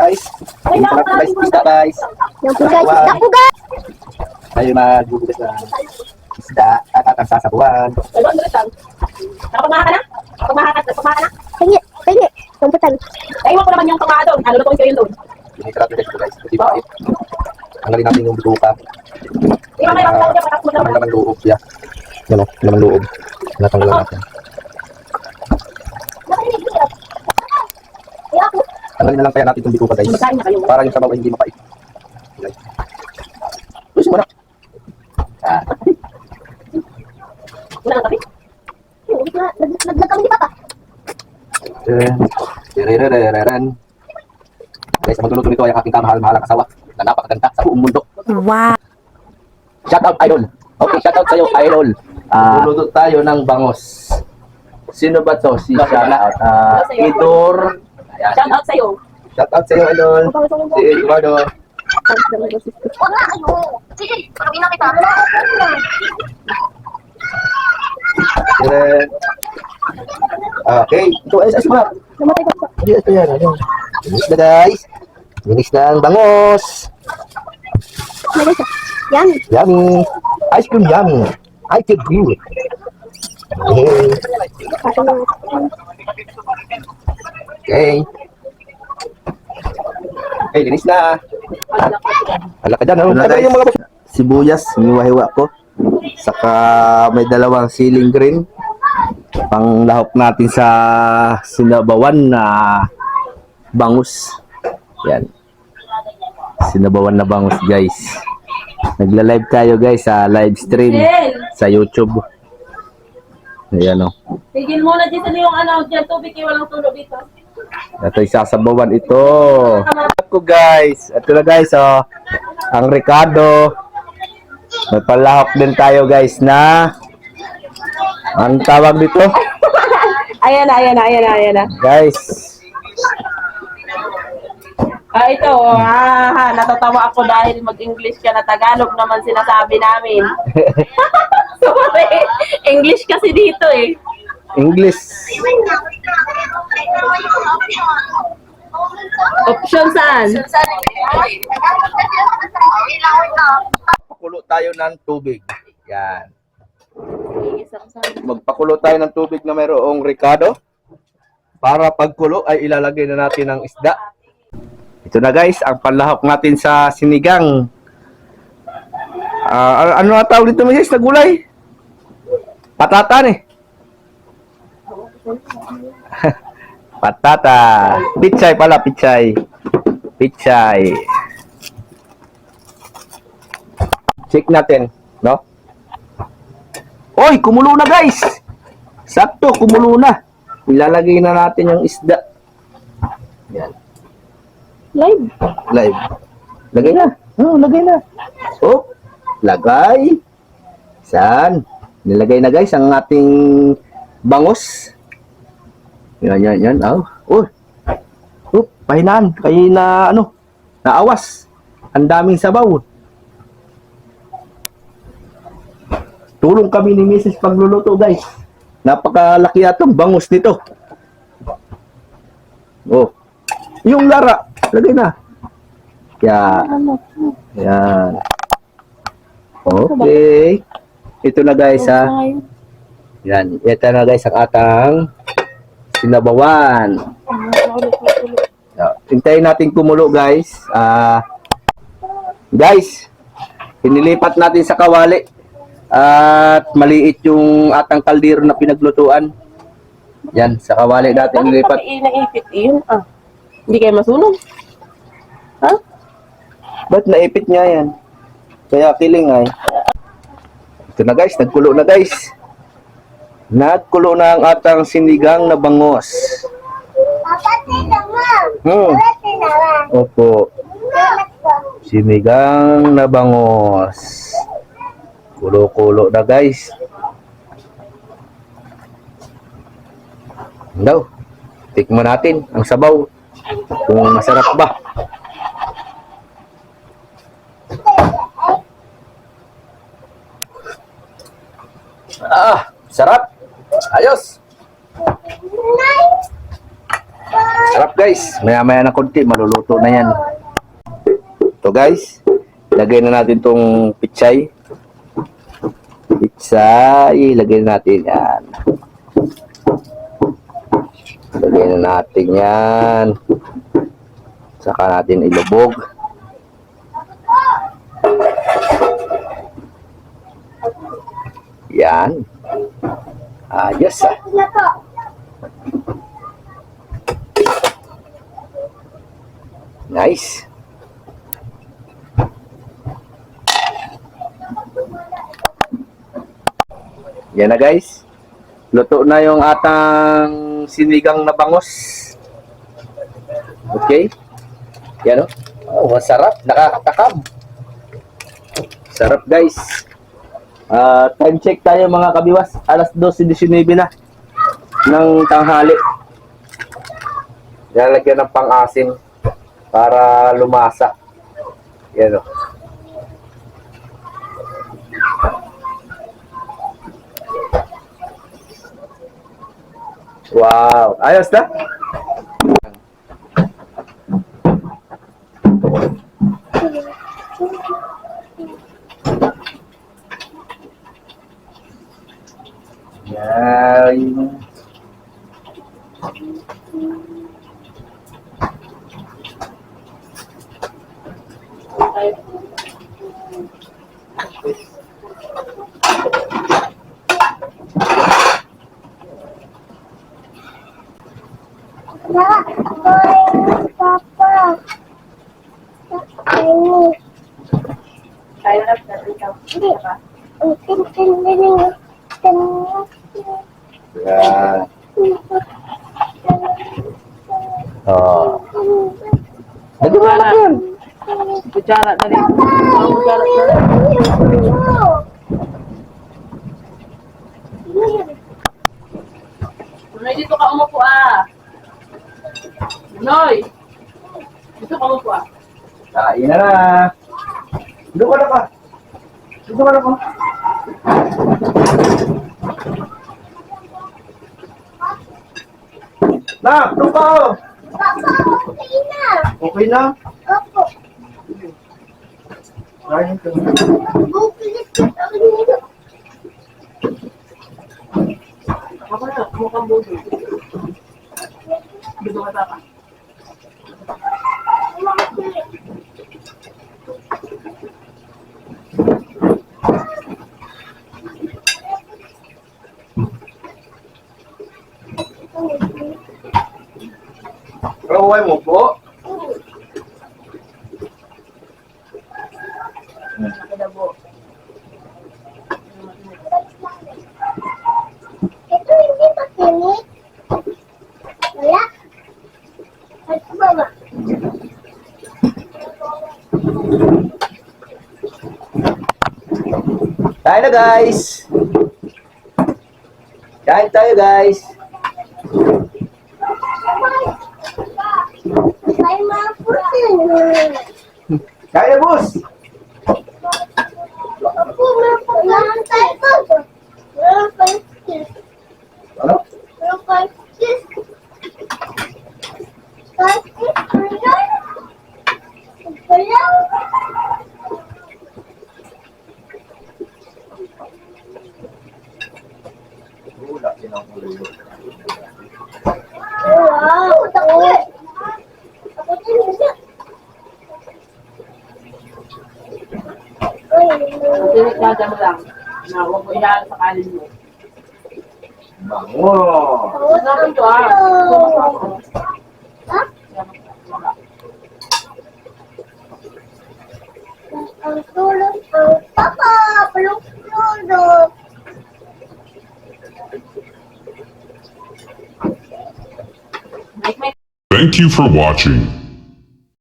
guys. Yung sarap guys, isda guys. Yan po guys, isda po guys. Tayo maghuhugas ng isda at atang sasabuan. Nakapagmaha ka na? Nakapagmaha ka na? Pingi. Tumputan. Iwan ko naman yung pagmaha doon. Ano lutuin ko yun doon? Yung sarap guys, pati bait. Tanggalin natin yung bituka. Iwan kayo lang dyan, patak mo Ang naman. laman loob siya. Yan o, laman loob. Natanggalan natin. Tanggalin na lang kaya natin itong bituka guys. Magkain na kayo. Para yung sabaw ay hindi mapait. Guys. Uy, sumara. Wala kang kape? Nagkami di papa. Tiririririririn. Guys, ang magluluto nito ay ang aking kamahal-mahal ang asawa na napakaganda sa buong mundo. Wow. Shout out, idol. Okay, shout out sa'yo, idol. Luluto tayo ng bangos. Sino ba to? Si Shana. Idor. Ayan. Shout out sa'yo. Shout out sa'yo, idol. Si Eduardo. Huwag na kayo. Sige, parang kita. Okay, ito ay asma. Namatay ko. Ito yan, ayun. Linis na guys. Linis na ang bangos. Namatay ko. Yan. Yummy. Ice cream yummy. I feel good. Okay. Okay. Okay, linis na. Hala ka dyan, Guys, yung mga sibuyas, hiniwa-hiwa ko. Saka may dalawang siling green. Panglahok natin sa sinabawan na bangus. Yan. Sinabawan na bangus, guys. Nagla-live tayo, guys, sa live stream sa YouTube. Ayan, o. Tigil muna dito yung ano, dyan tubig, walang tulog dito. Ito isasabawan ito. Ako, guys. Ito na, guys, oh. Ang Ricardo. May palahok din tayo, guys, na ang tawag dito, Ayan na. guys. Ito, natatawa ako dahil mag-English ka na Tagalog naman sinasabi namin. Sorry, English kasi dito eh. English. Option saan? Pakulo tayo ng tubig. Yan. Magpakulo tayo ng tubig na mayroong Ricardo. Para pagkulo ay ilalagay na natin ang isda. Ito na guys, ang panlahok natin sa sinigang. Ano ang tawag dito guys na gulay? Patata eh. Patata. Pichay pala, pichay. Pichay. Check natin, no? Oy, kumulo na guys. Sakto, kumulo na. Ilalagay na natin yung isda. Yan. Live. Lagay na. Oh, lagay na. Oh, lagay. Saan? Nilagay na guys ang ating bangus. Yan. Oh. Oh, pahinaan. Kayo na ano, naawas. Ang daming sabaw. Tulong kami ni Mrs. pagluluto guys. Napakalaki atong bangus nito. Oh. Yung lara, lagay na. Yan. Okay. Ito na guys ha. Yan. Ito na guys ang atang sinabawan. Hintayin natin kumulo guys. Guys, inilipat natin sa kawali. At maliit yung atang kaldero na pinaglutuan. Yan, sa kawali natin inilipat. Naipit yun Hindi kayo masunog? Ha? Ba't naipit niya yan? Kaya kiling ay. Ito na guys, nagkulo na guys. Nagkulo na ang atang sinigang na bangos. Opo. Sinigang na bangos. Kulo-kulo na guys. Daw. Tikman natin ang sabaw. Kung masarap ba. Sarap. Ayos. Sarap guys. Maya-maya na konti, maluluto na yan. Ito guys, lagay na natin tong pichay. Pichay, lagay na natin yan. Lagay na natin yan. Saka natin ilubog. Yan. Ayos ah. Nice. Yan na guys. Luto na yung atang sinigang na bangus. Okay. Yan o. Oh, masarap. Nakakatakam. Sarap guys. Time check tayo mga kabiwas. Alas 12:19 na ng tanghali. Lalagyan ng pang-asim para lumasa. Yan o. Wow. Ayos na? Yan. Kaya na ikaw. Yan. Oh. Lagi mo anak yun. Kutsara na rin. Kutsara na rin. Noy, dito ka umupo ah. Noy! Dito ka umupo ah. Kain na na. Doon ka na pa. Doon ka na pa. Nak, doon ka. Okay na? Kain ka. Ako na, mukhang budo. Dito ka tapa. Raway mo po. Nakadabo. Ito hindi makinig. Wala. Ito mama. Kain na guys. Kain tayo guys. May mga putin. Kain na boss. Ako, meron tayo ba? Meron tayo kiss. Ano? Meron tayo kiss. Tayo kiss. Wala. Wow. Takot. Takotin mo siya. Tinikada mo lang. Na huwag mo ilaan sa kanin mo. Bango. Ano ito ah? Ha? Ang tulong ang papa. Palong-tulong. Mike, Mike. Thank you for watching.